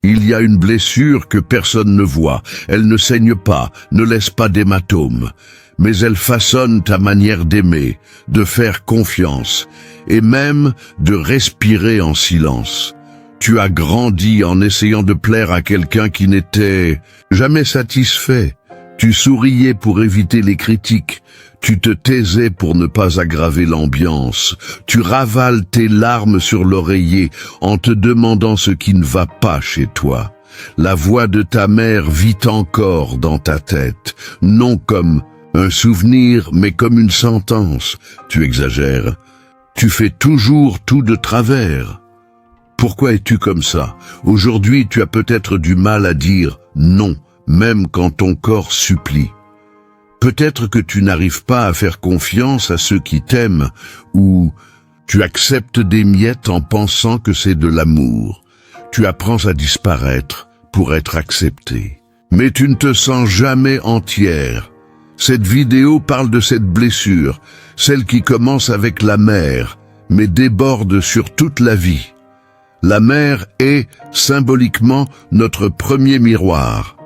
Il y a une blessure que personne ne voit. Elle ne saigne pas, ne laisse pas d'hématome. Mais elle façonne ta manière d'aimer, de faire confiance, et même de respirer en silence. Tu as grandi en essayant de plaire à quelqu'un qui n'était jamais satisfait. Tu souriais pour éviter les critiques. Tu te taisais pour ne pas aggraver l'ambiance. Tu ravales tes larmes sur l'oreiller en te demandant ce qui ne va pas chez toi. La voix de ta mère vit encore dans ta tête, non comme un souvenir, mais comme une sentence. Tu exagères. Tu fais toujours tout de travers. Pourquoi es-tu comme ça? Aujourd'hui, tu as peut-être du mal à dire non, même quand ton corps supplie. Peut-être que tu n'arrives pas à faire confiance à ceux qui t'aiment, ou tu acceptes des miettes en pensant que c'est de l'amour. Tu apprends à disparaître pour être accepté. Mais tu ne te sens jamais entière. Cette vidéo parle de cette blessure, celle qui commence avec la mère, mais déborde sur toute la vie. La mère est, symboliquement, notre premier miroir.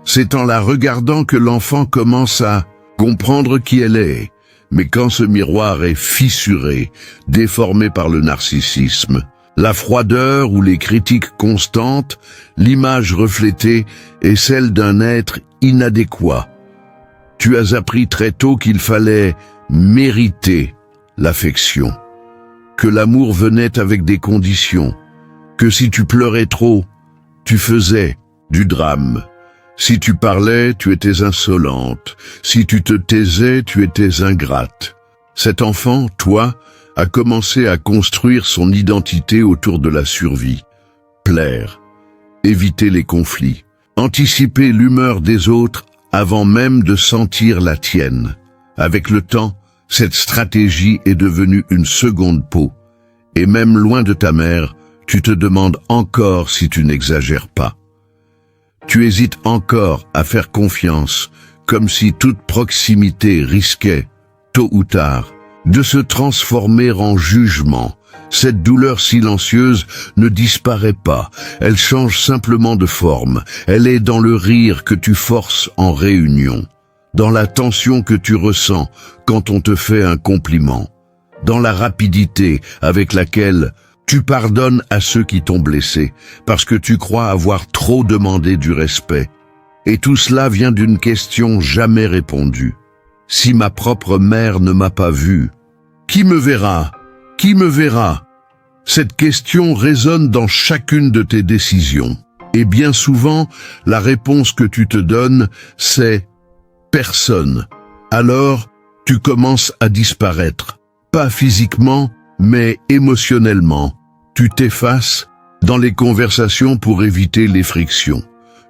C'est en la regardant que l'enfant commence à comprendre qui elle est. Mais quand ce miroir est fissuré, déformé par le narcissisme, la froideur ou les critiques constantes, l'image reflétée est celle d'un être inadéquat. Tu as appris très tôt qu'il fallait mériter l'affection, que l'amour venait avec des conditions, que si tu pleurais trop, tu faisais du drame. Si tu parlais, tu étais insolente. Si tu te taisais, tu étais ingrate. Cet enfant, toi, a commencé à construire son identité autour de la survie. Plaire, éviter les conflits, anticiper l'humeur des autres avant même de sentir la tienne. Avec le temps, cette stratégie est devenue une seconde peau. Et même loin de ta mère, tu te demandes encore si tu n'exagères pas. Tu hésites encore à faire confiance, comme si toute proximité risquait, tôt ou tard, de se transformer en jugement. Cette douleur silencieuse ne disparaît pas, elle change simplement de forme. Elle est dans le rire que tu forces en réunion, dans la tension que tu ressens quand on te fait un compliment, dans la rapidité avec laquelle tu pardonnes à ceux qui t'ont blessé, parce que tu crois avoir trop demandé du respect. Et tout cela vient d'une question jamais répondue. Si ma propre mère ne m'a pas vu, qui me verra? Qui me verra? Cette question résonne dans chacune de tes décisions. Et bien souvent, la réponse que tu te donnes, c'est « personne ». Alors, tu commences à disparaître. Pas physiquement, mais émotionnellement. Tu t'effaces dans les conversations pour éviter les frictions.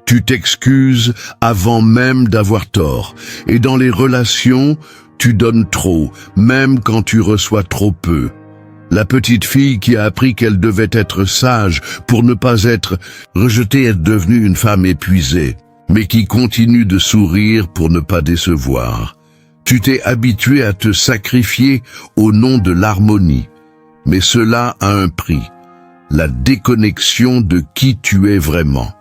Tu t'excuses avant même d'avoir tort. Et dans les relations, tu donnes trop, même quand tu reçois trop peu. La petite fille qui a appris qu'elle devait être sage pour ne pas être rejetée est devenue une femme épuisée, mais qui continue de sourire pour ne pas décevoir. Tu t'es habitué à te sacrifier au nom de l'harmonie, mais cela a un prix, la déconnexion de qui tu es vraiment.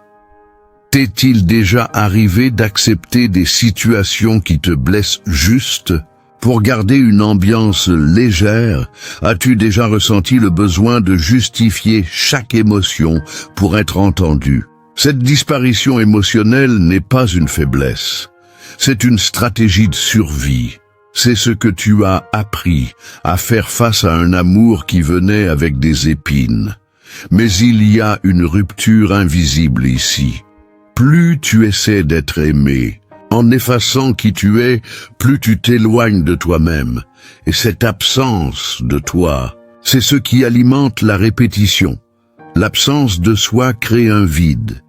T'est-il déjà arrivé d'accepter des situations qui te blessent juste pour garder une ambiance légère? As-tu déjà ressenti le besoin de justifier chaque émotion pour être entendu? Cette disparition émotionnelle n'est pas une faiblesse. C'est une stratégie de survie. C'est ce que tu as appris à faire face à un amour qui venait avec des épines. Mais il y a une rupture invisible ici. Plus tu essaies d'être aimé, en effaçant qui tu es, plus tu t'éloignes de toi-même. Et cette absence de toi, c'est ce qui alimente la répétition. L'absence de soi crée un vide.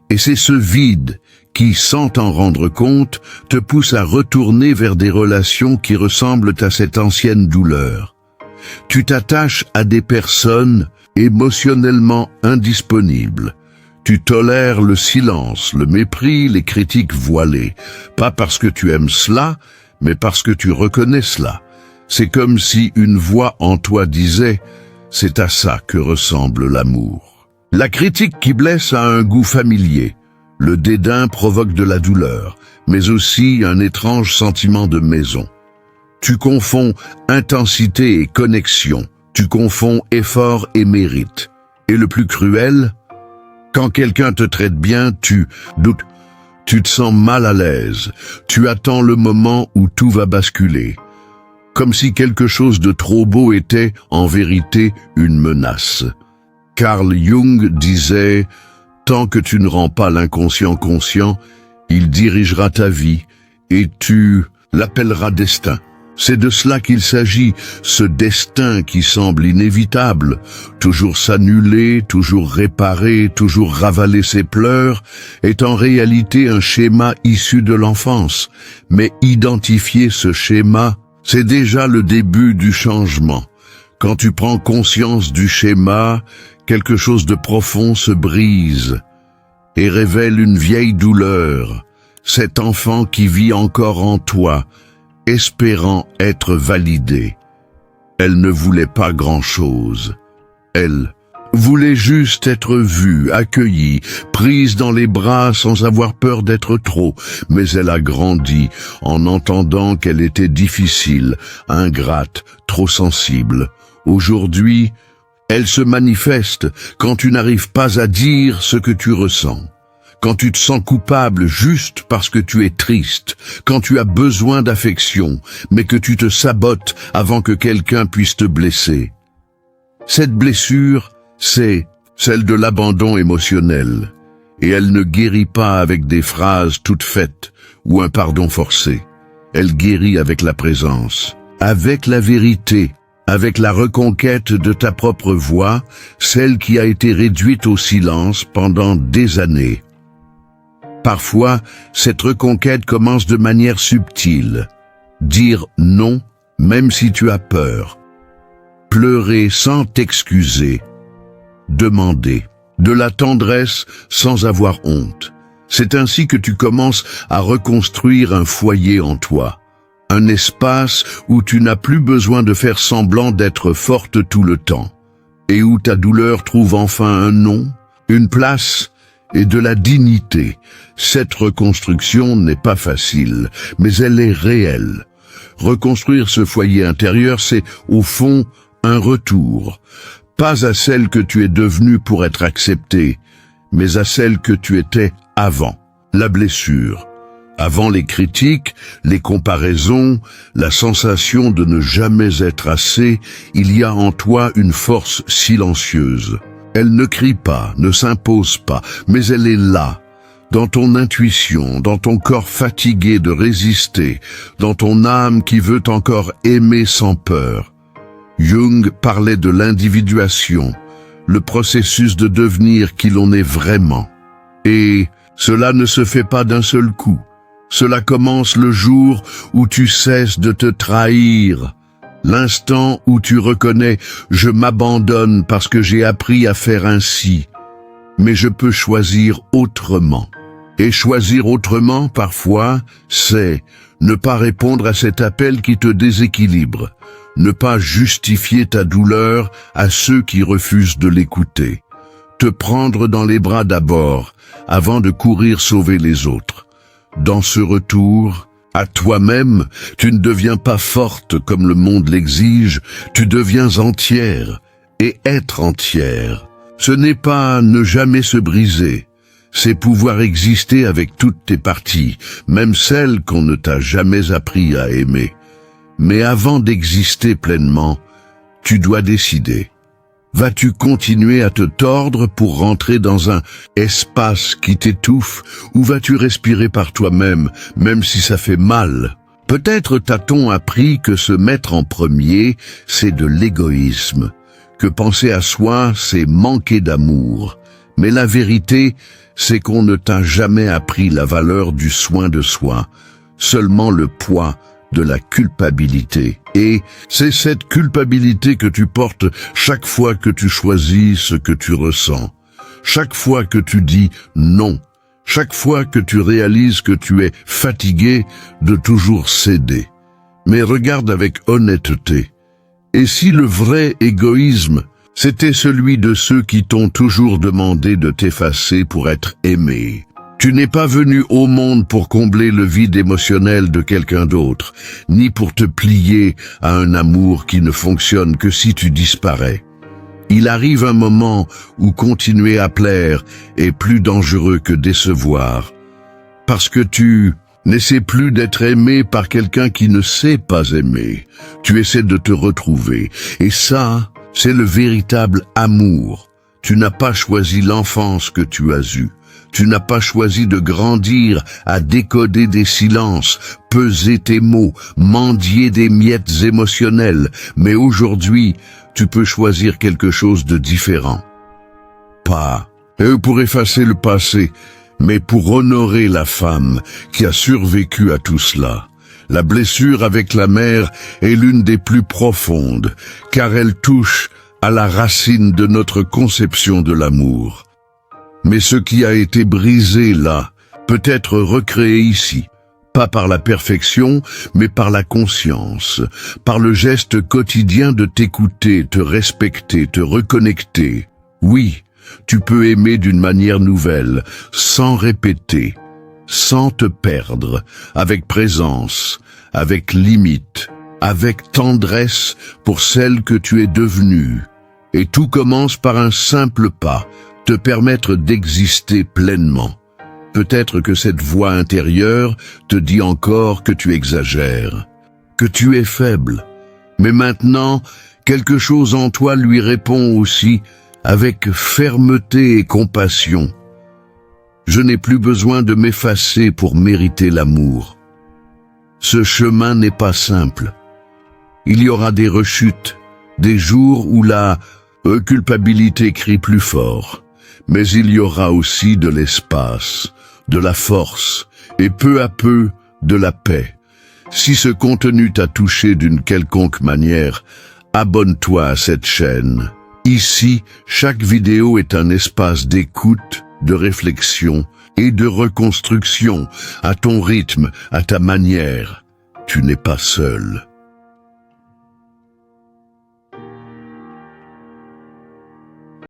Et c'est ce vide qui, sans t'en rendre compte, te pousse à retourner vers des relations qui ressemblent à cette ancienne douleur. Tu t'attaches à des personnes émotionnellement indisponibles. Tu tolères le silence, le mépris, les critiques voilées. Pas parce que tu aimes cela, mais parce que tu reconnais cela. C'est comme si une voix en toi disait « c'est à ça que ressemble l'amour ». La critique qui blesse a un goût familier. Le dédain provoque de la douleur, mais aussi un étrange sentiment de maison. Tu confonds intensité et connexion. Tu confonds effort et mérite. Et le plus cruel, quand quelqu'un te traite bien, tu doutes. Tu te sens mal à l'aise. Tu attends le moment où tout va basculer. Comme si quelque chose de trop beau était, en vérité, une menace. Carl Jung disait « Tant que tu ne rends pas l'inconscient conscient, il dirigera ta vie et tu l'appelleras destin. » C'est de cela qu'il s'agit, ce destin qui semble inévitable, toujours s'annuler, toujours réparer, toujours ravaler ses pleurs, est en réalité un schéma issu de l'enfance. Mais identifier ce schéma, c'est déjà le début du changement. Quand tu prends conscience du schéma, quelque chose de profond se brise et révèle une vieille douleur, cet enfant qui vit encore en toi, espérant être validée. Elle ne voulait pas grand-chose. Elle voulait juste être vue, accueillie, prise dans les bras sans avoir peur d'être trop, mais elle a grandi en entendant qu'elle était difficile, ingrate, trop sensible. Aujourd'hui, elle se manifeste quand tu n'arrives pas à dire ce que tu ressens. Quand tu te sens coupable juste parce que tu es triste, quand tu as besoin d'affection, mais que tu te sabotes avant que quelqu'un puisse te blesser. Cette blessure, c'est celle de l'abandon émotionnel, et elle ne guérit pas avec des phrases toutes faites ou un pardon forcé. Elle guérit avec la présence, avec la vérité, avec la reconquête de ta propre voix, celle qui a été réduite au silence pendant des années. Parfois, cette reconquête commence de manière subtile. Dire non, même si tu as peur. Pleurer sans t'excuser. Demander. De la tendresse sans avoir honte. C'est ainsi que tu commences à reconstruire un foyer en toi. Un espace où tu n'as plus besoin de faire semblant d'être forte tout le temps. Et où ta douleur trouve enfin un nom, une place et de la dignité. Cette reconstruction n'est pas facile, mais elle est réelle. Reconstruire ce foyer intérieur, c'est, au fond, un retour. Pas à celle que tu es devenue pour être acceptée, mais à celle que tu étais avant, la blessure. Avant les critiques, les comparaisons, la sensation de ne jamais être assez, il y a en toi une force silencieuse. Elle ne crie pas, ne s'impose pas, mais elle est là, dans ton intuition, dans ton corps fatigué de résister, dans ton âme qui veut encore aimer sans peur. Jung parlait de l'individuation, le processus de devenir qui l'on est vraiment. Et cela ne se fait pas d'un seul coup. Cela commence le jour où tu cesses de te trahir. L'instant où tu reconnais « je m'abandonne parce que j'ai appris à faire ainsi, mais je peux choisir autrement ». Et choisir autrement, parfois, c'est ne pas répondre à cet appel qui te déséquilibre, ne pas justifier ta douleur à ceux qui refusent de l'écouter, te prendre dans les bras d'abord, avant de courir sauver les autres. Dans ce retour, à toi-même, tu ne deviens pas forte comme le monde l'exige, tu deviens entière. Et être entière, ce n'est pas ne jamais se briser, c'est pouvoir exister avec toutes tes parties, même celles qu'on ne t'a jamais appris à aimer. Mais avant d'exister pleinement, tu dois décider. Vas-tu continuer à te tordre pour rentrer dans un espace qui t'étouffe, ou vas-tu respirer par toi-même, même si ça fait mal? Peut-être t'a-t-on appris que se mettre en premier, c'est de l'égoïsme, que penser à soi, c'est manquer d'amour. Mais la vérité, c'est qu'on ne t'a jamais appris la valeur du soin de soi, seulement le poids de la culpabilité. Et c'est cette culpabilité que tu portes chaque fois que tu choisis ce que tu ressens, chaque fois que tu dis non, chaque fois que tu réalises que tu es fatigué de toujours céder. Mais regarde avec honnêteté. Et si le vrai égoïsme, C'était celui de ceux qui t'ont toujours demandé de t'effacer pour être aimé. Tu n'es pas venu au monde pour combler le vide émotionnel de quelqu'un d'autre, ni pour te plier à un amour qui ne fonctionne que si tu disparais. Il arrive un moment où continuer à plaire est plus dangereux que décevoir, parce que tu n'essaies plus d'être aimé par quelqu'un qui ne sait pas aimer. Tu essaies de te retrouver, et ça, c'est le véritable amour. Tu n'as pas choisi l'enfance que tu as eue. Tu n'as pas choisi de grandir à décoder des silences, peser tes mots, mendier des miettes émotionnelles. Mais aujourd'hui, tu peux choisir quelque chose de différent. Pas pour effacer le passé, mais pour honorer la femme qui a survécu à tout cela. La blessure avec la mère est l'une des plus profondes, car elle touche à la racine de notre conception de l'amour. Mais ce qui a été brisé là peut être recréé ici, pas par la perfection, mais par la conscience, par le geste quotidien de t'écouter, te respecter, te reconnecter. Oui, tu peux aimer d'une manière nouvelle, sans répéter, sans te perdre, avec présence, avec limite, avec tendresse pour celle que tu es devenue. Et tout commence par un simple pas, te permettre d'exister pleinement. Peut-être que cette voix intérieure te dit encore que tu exagères, que tu es faible. Mais maintenant, quelque chose en toi lui répond aussi avec fermeté et compassion. Je n'ai plus besoin de m'effacer pour mériter l'amour. Ce chemin n'est pas simple. Il y aura des rechutes, des jours où la culpabilité crie plus fort. Mais il y aura aussi de l'espace, de la force et peu à peu de la paix. Si ce contenu t'a touché d'une quelconque manière, abonne-toi à cette chaîne. Ici, chaque vidéo est un espace d'écoute, de réflexion et de reconstruction, à ton rythme, à ta manière. Tu n'es pas seul.